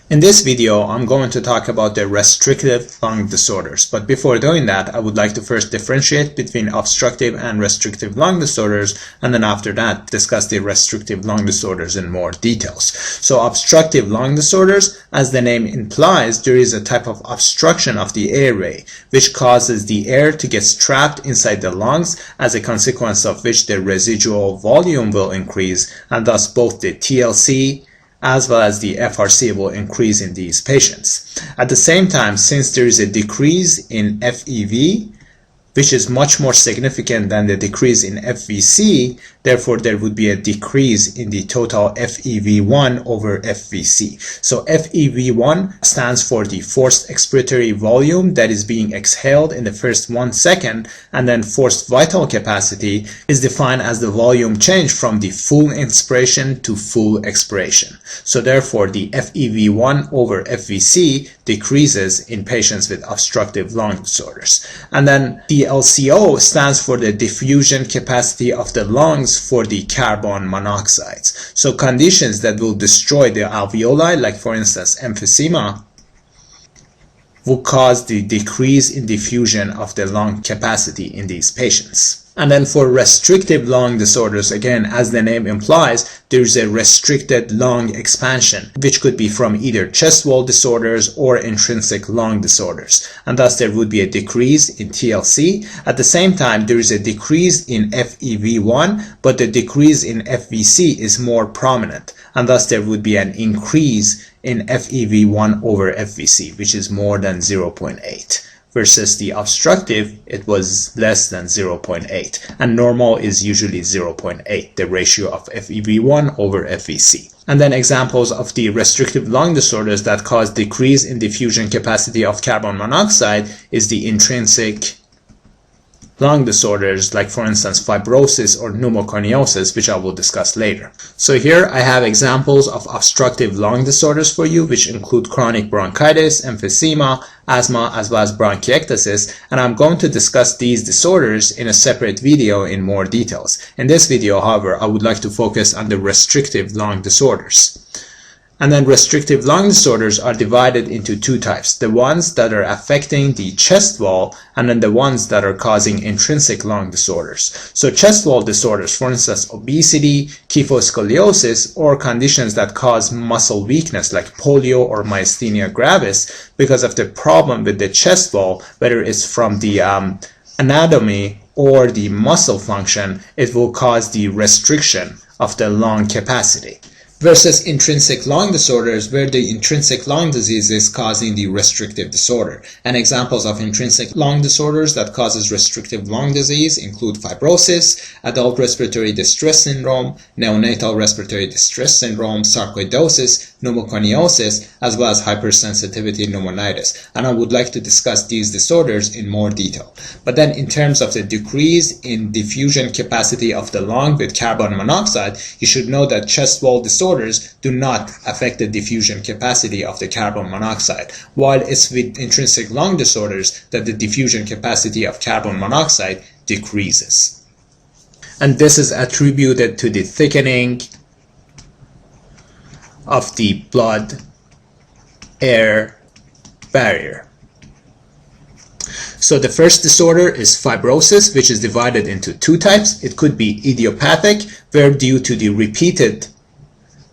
In this video, I'm going to talk about the restrictive lung disorders. But before doing that, I would like to first differentiate between obstructive and restrictive lung disorders, and then after that, discuss the restrictive lung disorders in more details. So obstructive lung disorders, as the name implies, there is a type of obstruction of the airway, which causes the air to get trapped inside the lungs, as a consequence of which the residual volume will increase, and thus both the TLC as well as the FRC will increase in these patients. At the same time, since there is a decrease in FEV, which is much more significant than the decrease in FVC, therefore there would be a decrease in the total FEV1 over FVC. So FEV1 stands for the forced expiratory volume that is being exhaled in the first 1 second, and then forced vital capacity is defined as the volume change from the full inspiration to full expiration. So therefore the FEV1 over FVC decreases in patients with obstructive lung disorders. And then the LCO stands for the diffusion capacity of the lungs for the carbon monoxides. So conditions that will destroy the alveoli, like for instance emphysema, will cause the decrease in diffusion of the lung capacity in these patients. And then for restrictive lung disorders, again, as the name implies, there's a restricted lung expansion, which could be from either chest wall disorders or intrinsic lung disorders. And thus there would be a decrease in TLC. At the same time, there is a decrease in FEV1, but the decrease in FVC is more prominent. And thus there would be an increase in FEV1 over FVC, which is more than 0.8. Versus the obstructive, it was less than 0.8, and normal is usually 0.8, the ratio of FEV1 over FVC. And then examples of the restrictive lung disorders that cause decrease in diffusion capacity of carbon monoxide is the intrinsic lung disorders, like for instance fibrosis or pneumoconiosis, which I will discuss later. So here I have examples of obstructive lung disorders for you, which include chronic bronchitis, emphysema, asthma, as well as bronchiectasis, and I'm going to discuss these disorders in a separate video in more details. In this video, however, I would like to focus on the restrictive lung disorders. And then restrictive lung disorders are divided into two types: the ones that are affecting the chest wall, and then the ones that are causing intrinsic lung disorders. So chest wall disorders, for instance obesity, kyphoscoliosis, or conditions that cause muscle weakness like polio or myasthenia gravis, because of the problem with the chest wall, whether it's from the anatomy or the muscle function, it will cause the restriction of the lung capacity. Versus intrinsic lung disorders, where the intrinsic lung disease is causing the restrictive disorder. And examples of intrinsic lung disorders that causes restrictive lung disease include fibrosis, adult respiratory distress syndrome, neonatal respiratory distress syndrome, sarcoidosis, pneumoconiosis, as well as hypersensitivity pneumonitis. And I would like to discuss these disorders in more detail. But then in terms of the decrease in diffusion capacity of the lung with carbon monoxide, you should know that chest wall disorders do not affect the diffusion capacity of the carbon monoxide, while it's with intrinsic lung disorders that the diffusion capacity of carbon monoxide decreases. And this is attributed to the thickening of the blood-air barrier. So the first disorder is fibrosis, which is divided into two types. It could be idiopathic, where due to the repeated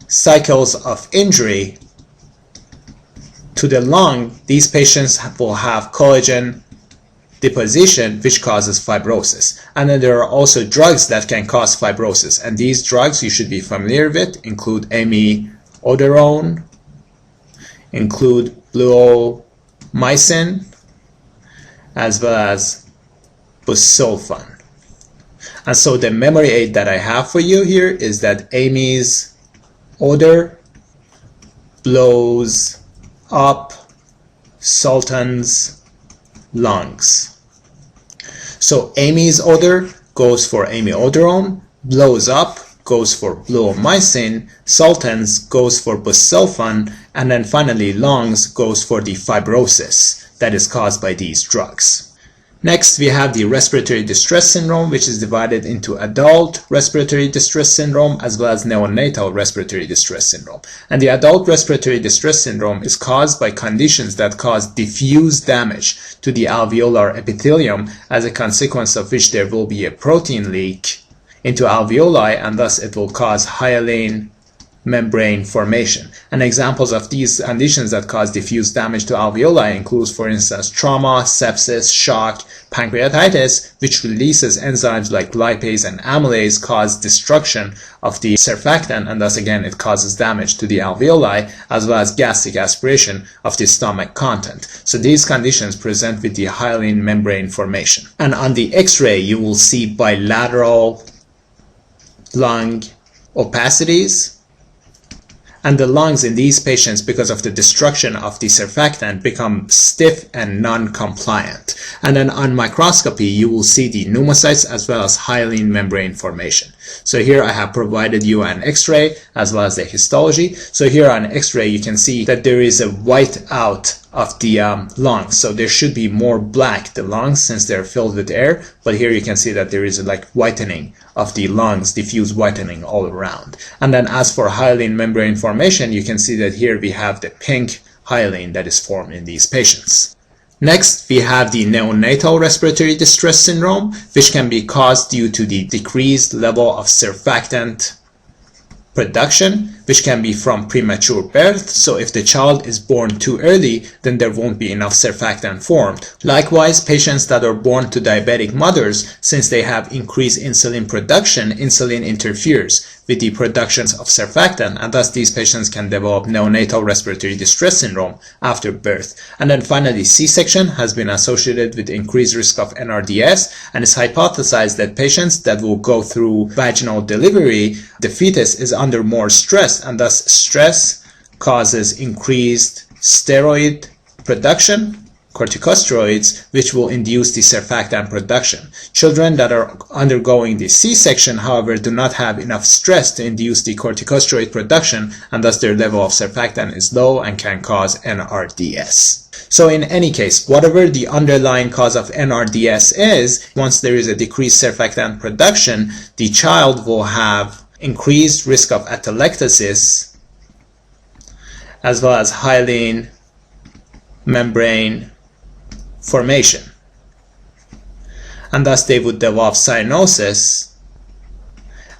cycles of injury to the lung, these patients will have collagen deposition, which causes fibrosis. And then there are also drugs that can cause fibrosis, and these drugs you should be familiar with include amiodarone, include bleomycin, as well as busulfan. And so the memory aid that I have for you here is that Amy's odor blows up Sultan's lungs. So Amy's odor goes for amiodarone, blows up goes for bleomycin, Sultan's goes for busulfan, and then finally lungs goes for the fibrosis that is caused by these drugs. Next, we have the respiratory distress syndrome, which is divided into adult respiratory distress syndrome as well as neonatal respiratory distress syndrome. And the adult respiratory distress syndrome is caused by conditions that cause diffuse damage to the alveolar epithelium, as a consequence of which there will be a protein leak into alveoli, and thus it will cause hyaline membrane formation. And examples of these conditions that cause diffuse damage to alveoli includes, for instance, trauma, sepsis, shock, pancreatitis, which releases enzymes like lipase and amylase, cause destruction of the surfactant, and thus again it causes damage to the alveoli, as well as gastric aspiration of the stomach content. So these conditions present with the hyaline membrane formation. And on the X-ray you will see bilateral lung opacities, and the lungs in these patients, because of the destruction of the surfactant, become stiff and non-compliant. And then on microscopy, you will see the pneumocytes as well as hyaline membrane formation. So here I have provided you an X-ray as well as the histology. So here on X-ray, you can see that there is a white out of the lungs. So there should be more black, the lungs, since they're filled with air. But here you can see that there is like whitening of the lungs, diffuse whitening all around. And then as for hyaline membrane formation, you can see that here we have the pink hyaline that is formed in these patients. Next, we have the neonatal respiratory distress syndrome, which can be caused due to the decreased level of surfactant production, which can be from premature birth. So if the child is born too early, then there won't be enough surfactant formed. Likewise, patients that are born to diabetic mothers, since they have increased insulin production, insulin interferes with the productions of surfactant, and thus these patients can develop neonatal respiratory distress syndrome after birth. And then finally, C-section has been associated with increased risk of NRDS, and it's hypothesized that patients that will go through vaginal delivery, the fetus is under more stress, and thus stress causes increased steroid production, corticosteroids, which will induce the surfactant production. Children that are undergoing the C-section, however, do not have enough stress to induce the corticosteroid production, and thus their level of surfactant is low and can cause NRDS. So in any case, whatever the underlying cause of NRDS is, once there is a decreased surfactant production, the child will have increased risk of atelectasis as well as hyaline membrane formation, and thus they would develop cyanosis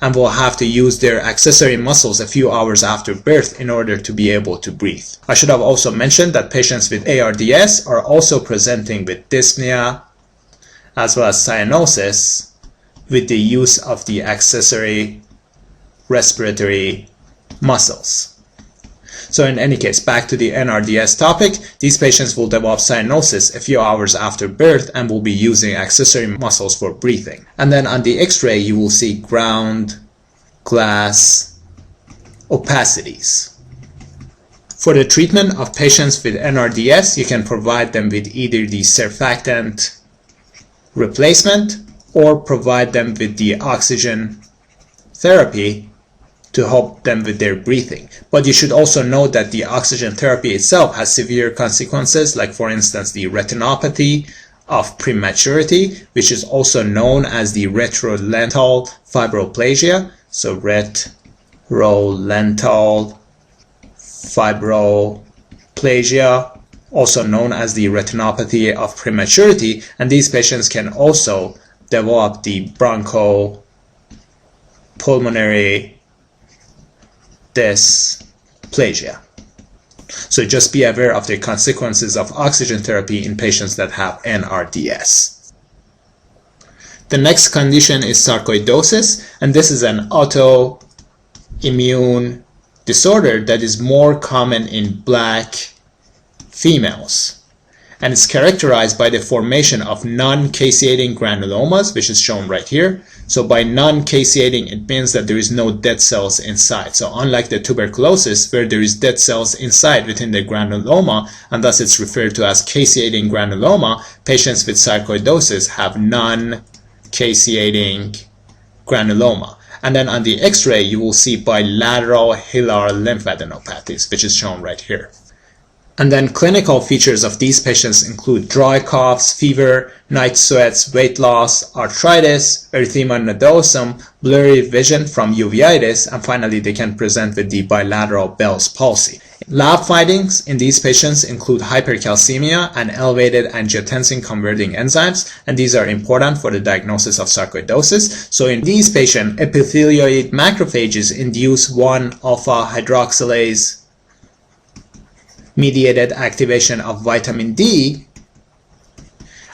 and will have to use their accessory muscles a few hours after birth in order to be able to breathe. I should have also mentioned that patients with ARDS are also presenting with dyspnea as well as cyanosis with the use of the accessory respiratory muscles. So in any case, back to the NRDS topic, these patients will develop cyanosis a few hours after birth and will be using accessory muscles for breathing. And then on the X-ray, you will see ground glass opacities. For the treatment of patients with NRDS, you can provide them with either the surfactant replacement or provide them with the oxygen therapy to help them with their breathing. But you should also know that the oxygen therapy itself has severe consequences, like for instance the retinopathy of prematurity, which is also known as the retrolental fibroplasia. So retrolental fibroplasia, also known as the retinopathy of prematurity, and these patients can also develop the bronchopulmonary dysplasia. So just be aware of the consequences of oxygen therapy in patients that have NRDS. The next condition is sarcoidosis, and this is an autoimmune disorder that is more common in black females. And it's characterized by the formation of non-caseating granulomas, which is shown right here. So by non-caseating, it means that there is no dead cells inside. So unlike the tuberculosis, where there is dead cells inside within the granuloma, and thus it's referred to as caseating granuloma, patients with sarcoidosis have non-caseating granuloma. And then on the X-ray, you will see bilateral hilar lymphadenopathies, which is shown right here. And then clinical features of these patients include dry coughs, fever, night sweats, weight loss, arthritis, erythema nodosum, blurry vision from uveitis, and finally they can present with the bilateral Bell's palsy. Lab findings in these patients include hypercalcemia and elevated angiotensin-converting enzymes, and these are important for the diagnosis of sarcoidosis. So in these patients, epithelioid macrophages induce 1-alpha hydroxylase mediated activation of vitamin D,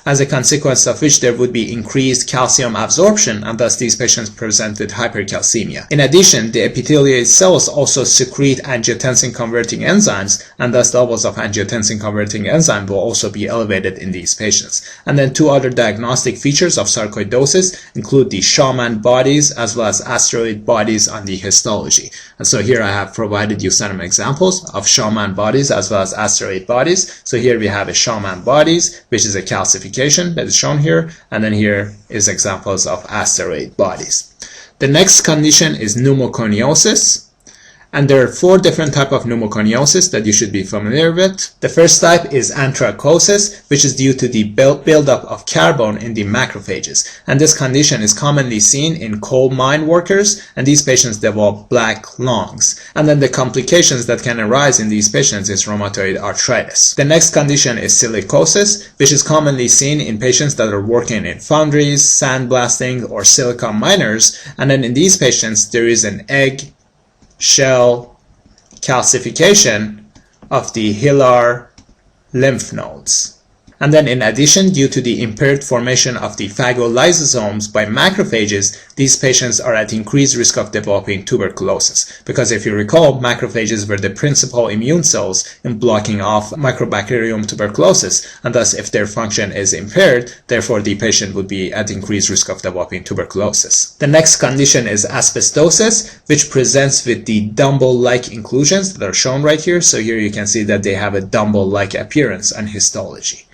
as a consequence of which there would be increased calcium absorption, and thus these patients present with hypercalcemia. In addition, the epithelioid cells also secrete angiotensin-converting enzymes, and thus levels of angiotensin-converting enzyme will also be elevated in these patients. And then two other diagnostic features of sarcoidosis include the Schaumman bodies as well as asteroid bodies on the histology. And so here I have provided you some examples of Schaumman bodies as well as asteroid bodies. So here we have a Schaumman bodies, which is a calcification that is shown here, and then here is examples of asteroid bodies. The next condition is pneumoconiosis, and there are 4 different types of pneumoconiosis that you should be familiar with. The first type is anthracosis, which is due to the buildup of carbon in the macrophages, and this condition is commonly seen in coal mine workers, and these patients develop black lungs. And then the complications that can arise in these patients is rheumatoid arthritis. The next condition is silicosis, which is commonly seen in patients that are working in foundries, sandblasting, or silicon miners, and then in these patients there is an egg shell calcification of the hilar lymph nodes. And then in addition, due to the impaired formation of the phagolysosomes by macrophages, these patients are at increased risk of developing tuberculosis. Because if you recall, macrophages were the principal immune cells in blocking off Mycobacterium tuberculosis, and thus if their function is impaired, therefore the patient would be at increased risk of developing tuberculosis. The next condition is asbestosis, which presents with the dumbbell-like inclusions that are shown right here. So here you can see that they have a dumbbell-like appearance on histology.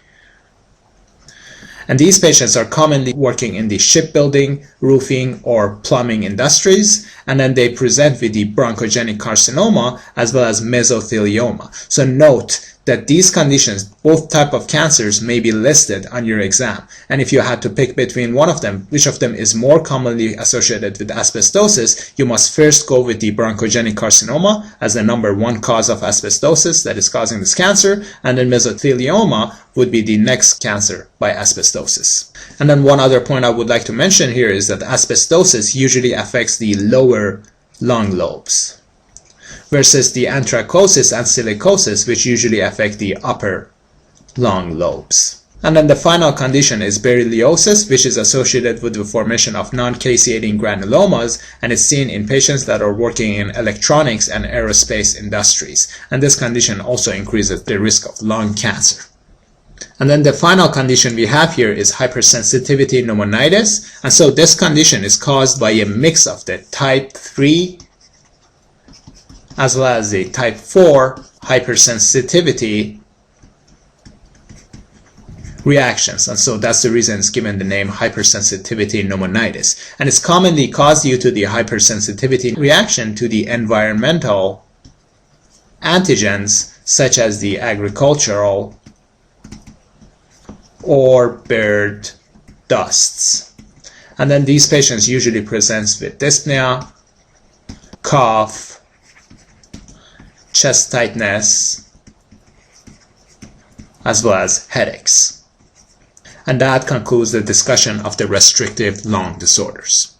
And these patients are commonly working in the shipbuilding, roofing, or plumbing industries, and then they present with the bronchogenic carcinoma as well as mesothelioma. So note that these conditions, both type of cancers, may be listed on your exam. And if you had to pick between one of them, which of them is more commonly associated with asbestosis, you must first go with the bronchogenic carcinoma as the #1 cause of asbestosis that is causing this cancer, and then mesothelioma would be the next cancer by asbestosis. And then one other point I would like to mention here is that asbestosis usually affects the lower lung lobes, versus the anthracosis and silicosis, which usually affect the upper lung lobes. And then the final condition is berylliosis, which is associated with the formation of non-caseating granulomas, and is seen in patients that are working in electronics and aerospace industries. And this condition also increases the risk of lung cancer. And then the final condition we have here is hypersensitivity pneumonitis. And so this condition is caused by a mix of the type 3 as well as the type 4 hypersensitivity reactions. And so that's the reason it's given the name hypersensitivity pneumonitis. And it's commonly caused due to the hypersensitivity reaction to the environmental antigens such as the agricultural or bird dusts. And then these patients usually present with dyspnea, cough, chest tightness, as well as headaches. And that concludes the discussion of the restrictive lung disorders.